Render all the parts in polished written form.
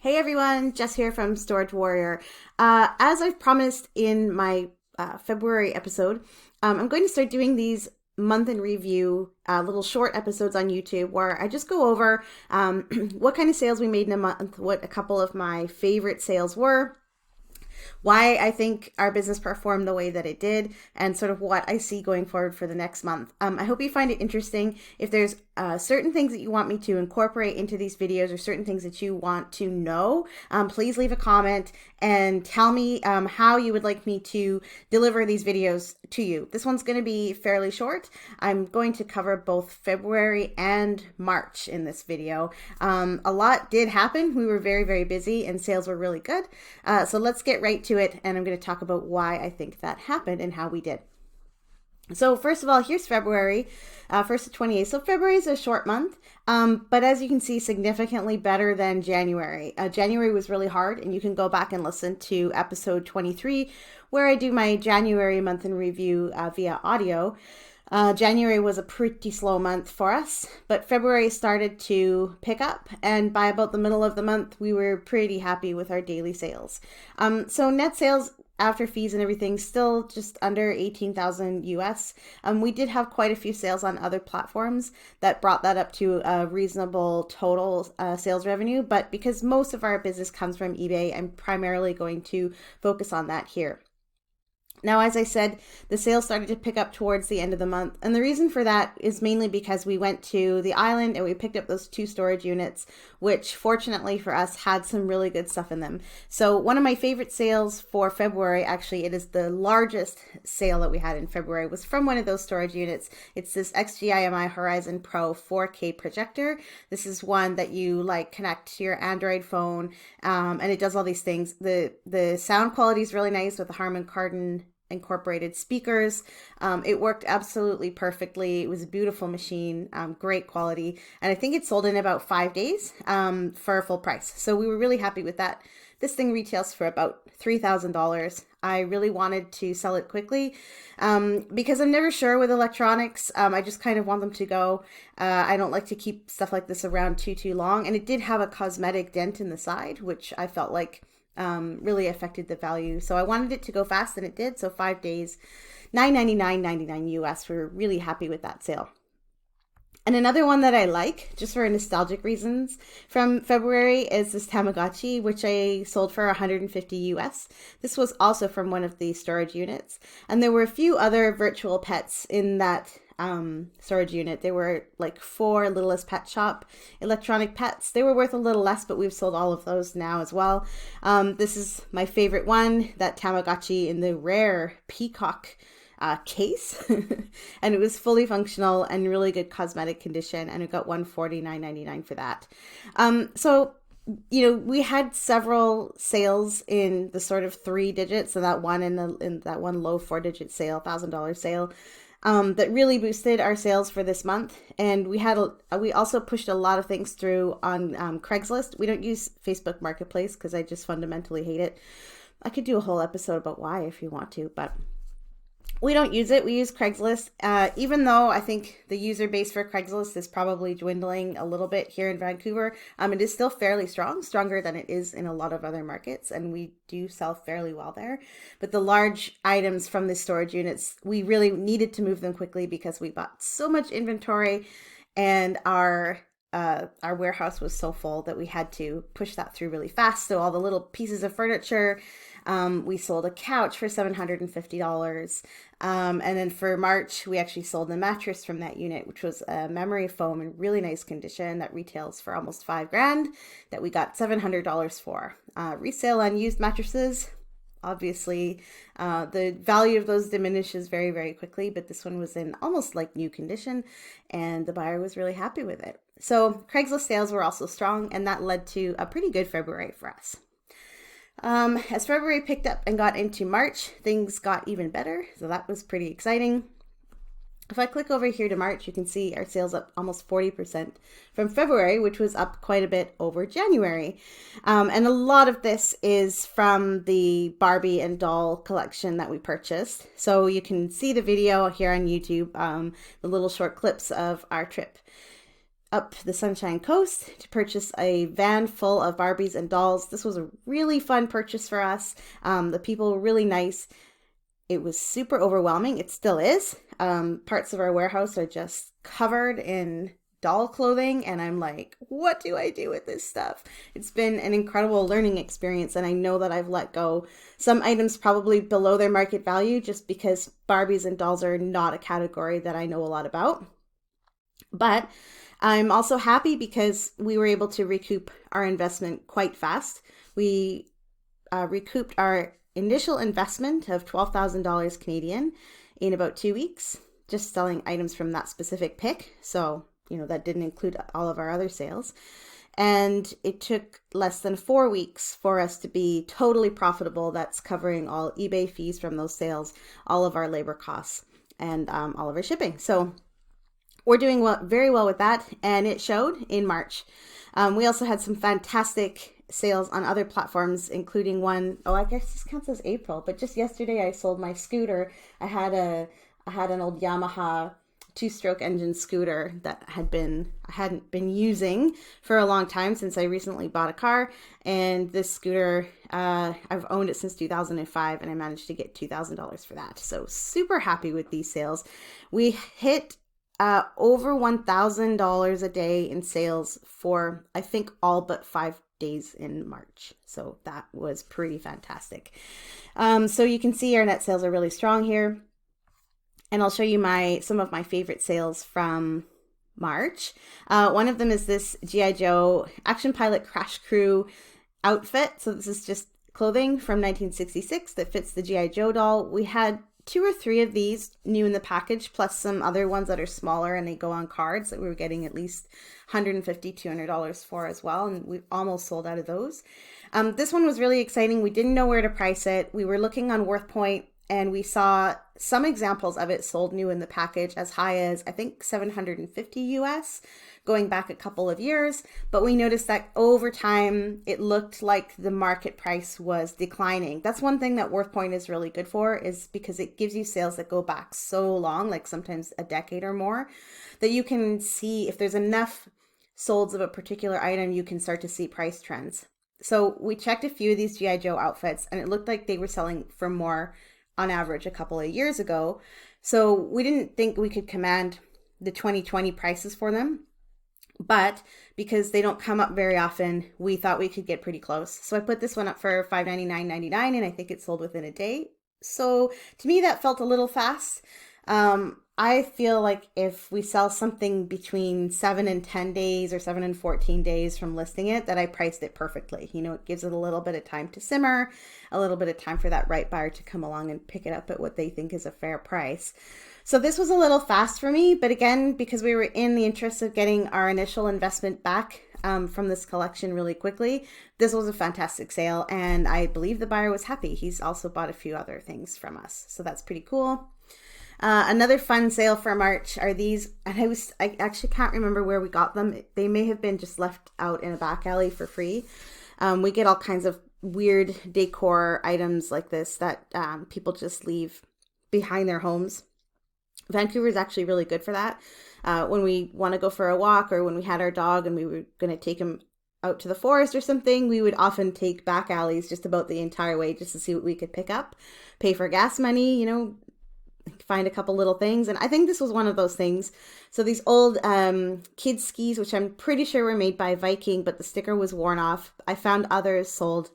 Hey everyone, Jess here from Storage Warrior. As I've promised in my February episode, I'm going to start doing these month in review little short episodes on YouTube where I just go over what kind of sales we made in a month, what a couple of my favorite sales were, why I think our business performed the way that it did, and sort of what I see going forward for the next month. I hope you find it interesting. If there's certain things that you want me to incorporate into these videos or certain things that you want to know, please leave a comment and tell me how you would like me to deliver these videos to you. This one's going to be fairly short. I'm going to cover both February and March in this video. A lot did happen. We were very, very busy and sales were really good. So let's get right to it, and I'm going to talk about why I think that happened and how we did. So first of all, here's February, 1st to 28th. So February is a short month, but as you can see, significantly better than January. January was really hard, and you can go back and listen to episode 23, where I do my January month in review via audio. January was a pretty slow month for us, but February started to pick up, and by about the middle of the month, we were pretty happy with our daily sales. So net sales after fees and everything, still just under 18,000 US. We did have quite a few sales on other platforms that brought that up to a reasonable total sales revenue. But because most of our business comes from eBay, I'm primarily going to focus on that here. Now, as I said, the sales started to pick up towards the end of the month. And the reason for that is mainly because we went to the island and we picked up those 2 storage units, which fortunately for us had some really good stuff in them. So one of my favorite sales for February, actually, it is the largest sale that we had in February, was from one of those storage units. It's this XGIMI Horizon Pro 4K projector. This is one that you connect to your Android phone, and it does all these things. The sound quality is really nice with the Harman Kardon incorporated speakers. It worked absolutely perfectly. It was a beautiful machine, great quality, and I think it sold in about 5 days for a full price. So we were really happy with that. This thing retails for about $3,000. I really wanted to sell it quickly because I'm never sure with electronics. I just kind of want them to go. I don't like to keep stuff like this around too long. And it did have a cosmetic dent in the side, which I felt like really affected the value. So I wanted it to go fast, and it did. So 5 days, $999.99 US. We're really happy with that sale. And another one that I like, just for nostalgic reasons, from February is this Tamagotchi, which I sold for $150 US. This was also from one of the storage units. And there were a few other virtual pets in that storage unit. They were like 4 Littlest Pet Shop electronic pets. They were worth a little less, but we've sold all of those now as well. This is my favorite one, that Tamagotchi in the rare peacock case, and it was fully functional and really good cosmetic condition, and it got $149.99 for that. So we had several sales in the sort of 3 digits, so that one in that one low 4-digit sale, $1,000 sale, that really boosted our sales for this month. And we also pushed a lot of things through on Craigslist. We don't use Facebook Marketplace because I just fundamentally hate it. I could do a whole episode about why if you want to, but we don't use it. We use Craigslist, even though I think the user base for Craigslist is probably dwindling a little bit here in Vancouver. It is still fairly strong, stronger than it is in a lot of other markets, and we do sell fairly well there. But the large items from the storage units, we really needed to move them quickly because we bought so much inventory, and our warehouse was so full that we had to push that through really fast. So all the little pieces of furniture, we sold a couch for $750. And then for March, we actually sold a mattress from that unit, which was a memory foam in really nice condition that retails for almost $5,000 that we got $700 for. Resale on used mattresses. Obviously, the value of those diminishes very, very quickly, but this one was in almost like new condition, and the buyer was really happy with it. So Craigslist sales were also strong, and that led to a pretty good February for us. As February picked up and got into March, things got even better, so that was pretty exciting. If I click over here to March, you can see our sales up almost 40% from February, which was up quite a bit over January. And a lot of this is from the Barbie and doll collection that we purchased. So you can see the video here on YouTube, the little short clips of our trip. up the Sunshine Coast to purchase a van full of Barbies and dolls. This was a really fun purchase for us. The people were really nice. It was super overwhelming. It still is. Parts of our warehouse are just covered in doll clothing, and I'm like, what do I do with this stuff? It's been an incredible learning experience, and I know that I've let go some items probably below their market value just because Barbies and dolls are not a category that I know a lot about. But I'm also happy because we were able to recoup our investment quite fast. We recouped our initial investment of $12,000 Canadian in about 2 weeks, just selling items from that specific pick. So, that didn't include all of our other sales. And it took less than 4 weeks for us to be totally profitable. That's covering all eBay fees from those sales, all of our labor costs, and all of our shipping. So we're doing very well with that, and it showed in March. We also had some fantastic sales on other platforms, including one, I guess this counts as April, but just yesterday I sold my scooter. I had an old Yamaha 2-stroke engine scooter that I hadn't been using for a long time since I recently bought a car. And this scooter, I've owned it since 2005, and I managed to get $2,000 for that. So super happy with these sales. We hit over $1,000 a day in sales for, I think, all but 5 days in March. So that was pretty fantastic. So you can see our net sales are really strong here. And I'll show you some of my favorite sales from March. One of them is this G.I. Joe Action Pilot Crash Crew outfit. So this is just clothing from 1966 that fits the G.I. Joe doll. We had 2 or 3 of these new in the package, plus some other ones that are smaller and they go on cards that we were getting at least $150, $200 for as well. And we almost sold out of those. This one was really exciting. We didn't know where to price it. We were looking on WorthPoint, and we saw some examples of it sold new in the package as high as, I think, $750 US, going back a couple of years. But we noticed that over time, it looked like the market price was declining. That's one thing that WorthPoint is really good for, is because it gives you sales that go back so long, like sometimes a decade or more, that you can see if there's enough solds of a particular item, you can start to see price trends. So we checked a few of these G.I. Joe outfits, and it looked like they were selling for more on average a couple of years ago. So we didn't think we could command the 2020 prices for them, but because they don't come up very often, we thought we could get pretty close. So I put this one up for $599.99, and I think it sold within a day. So to me, that felt a little fast. I feel like if we sell something between 7 and 10 days or 7 and 14 days from listing it, that I priced it perfectly. It gives it a little bit of time to simmer, a little bit of time for that right buyer to come along and pick it up at what they think is a fair price. So this was a little fast for me, but again, because we were in the interest of getting our initial investment back from this collection really quickly, this was a fantastic sale, and I believe the buyer was happy. He's also bought a few other things from us, so that's pretty cool. Another fun sale for March are these, and I actually can't remember where we got them. They may have been just left out in a back alley for free. We get all kinds of weird decor items like this that people just leave behind their homes. Vancouver is actually really good for that. When we want to go for a walk, or when we had our dog and we were going to take him out to the forest or something, we would often take back alleys just about the entire way just to see what we could pick up, pay for gas money, find a couple little things. And I think this was one of those things. So these old kids skis, which I'm pretty sure were made by Viking, but the sticker was worn off. I found others sold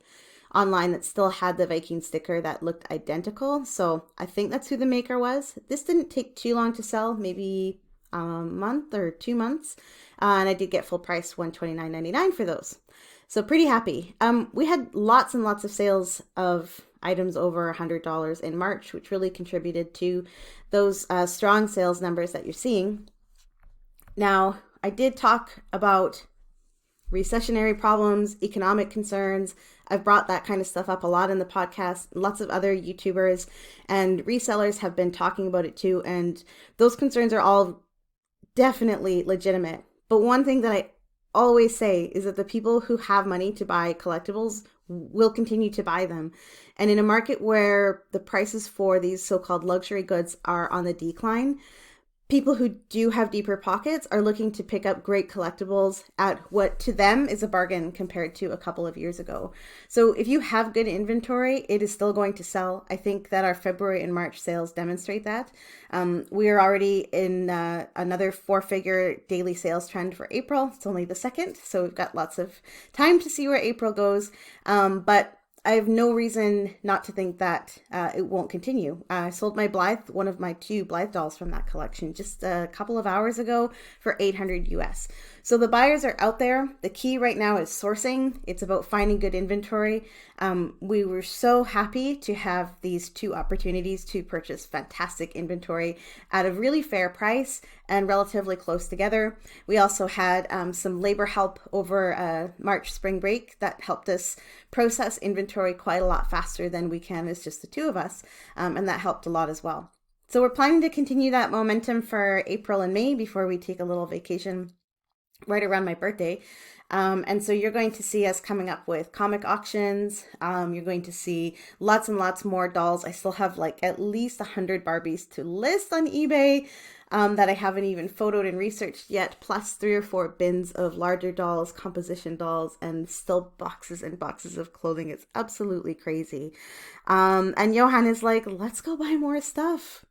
online that still had the Viking sticker that looked identical. So I think that's who the maker was. This didn't take too long to sell, maybe a month or 2 months. And I did get full price $129.99 for those. So pretty happy. We had lots and lots of sales of items over $100 in March, which really contributed to those strong sales numbers that you're seeing. Now, I did talk about recessionary problems, economic concerns. I've brought that kind of stuff up a lot in the podcast. Lots of other YouTubers and resellers have been talking about it too, and those concerns are all definitely legitimate. But one thing that I always say is that the people who have money to buy collectibles will continue to buy them. And in a market where the prices for these so-called luxury goods are on the decline, people who do have deeper pockets are looking to pick up great collectibles at what to them is a bargain compared to a couple of years ago. So if you have good inventory, it is still going to sell. I think that our February and March sales demonstrate that. We are already in another 4-figure daily sales trend for April. It's only the 2nd, so we've got lots of time to see where April goes. But I have no reason not to think that it won't continue. I sold my Blythe, one of my 2 Blythe dolls from that collection, just a couple of hours ago for $800 US. So the buyers are out there. The key right now is sourcing. It's about finding good inventory. We were so happy to have these 2 opportunities to purchase fantastic inventory at a really fair price and relatively close together. We also had some labor help over March spring break that helped us process inventory quite a lot faster than we can as just the 2 of us, and that helped a lot as well. So we're planning to continue that momentum for April and May before we take a little vacation right around my birthday. And so you're going to see us coming up with comic auctions. You're going to see lots and lots more dolls. I still have like at least 100 Barbies to list on eBay that I haven't even photoed and researched yet, plus 3 or 4 bins of larger dolls, composition dolls, and still boxes and boxes of clothing. It's absolutely crazy. And Johan is like, let's go buy more stuff.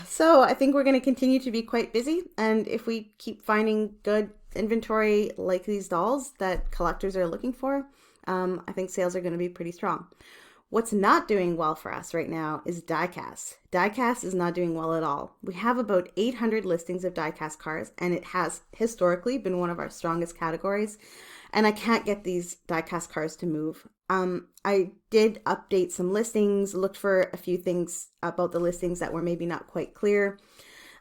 So I think we're going to continue to be quite busy, and if we keep finding good inventory like these dolls that collectors are looking for, I think sales are going to be pretty strong. What's not doing well for us right now is diecast. Diecast is not doing well at all. We have about 800 listings of diecast cars, and it has historically been one of our strongest categories, and I can't get these diecast cars to move. I did update some listings, looked for a few things about the listings that were maybe not quite clear,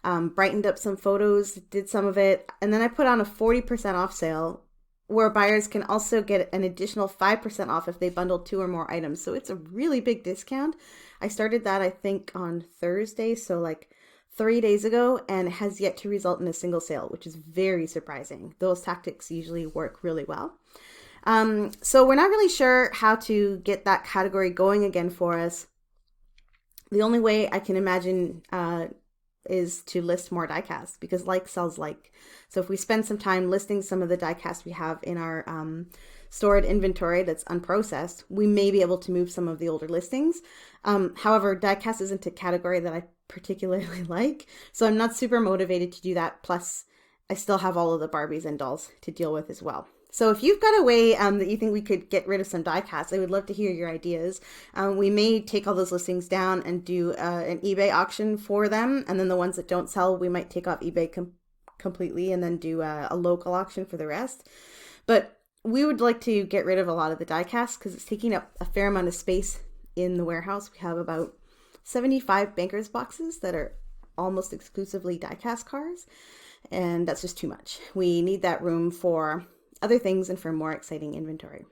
brightened up some photos, did some of it, and then I put on a 40% off sale where buyers can also get an additional 5% off if they bundle 2 or more items. So it's a really big discount. I started that, I think, on Thursday, so like 3 days ago, and it has yet to result in a single sale, which is very surprising. Those tactics usually work really well. So we're not really sure how to get that category going again for us. The only way I can imagine is to list more diecast, because like sells like. So if we spend some time listing some of the diecast we have in our stored inventory that's unprocessed, we may be able to move some of the older listings. However, diecast isn't a category that I particularly like, so I'm not super motivated to do that. Plus, I still have all of the Barbies and dolls to deal with as well. So if you've got a way that you think we could get rid of some diecast, I would love to hear your ideas. We may take all those listings down and do an eBay auction for them. And then the ones that don't sell, we might take off eBay completely and then do a local auction for the rest. But we would like to get rid of a lot of the diecast because it's taking up a fair amount of space in the warehouse. We have about 75 bankers boxes that are almost exclusively diecast cars. And that's just too much. We need that room for other things and for more exciting inventory.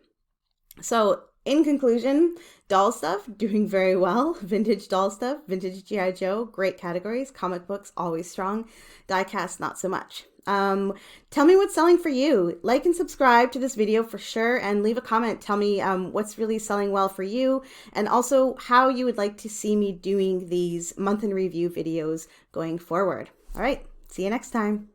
So in conclusion, doll stuff doing very well. Vintage doll stuff, vintage G.I. Joe, great categories. Comic books always strong. Diecast not so much. Tell me what's selling for you. Like and subscribe to this video for sure, and leave a comment. Tell me what's really selling well for you, and also how you would like to see me doing these month in review videos going forward. All right, see you next time.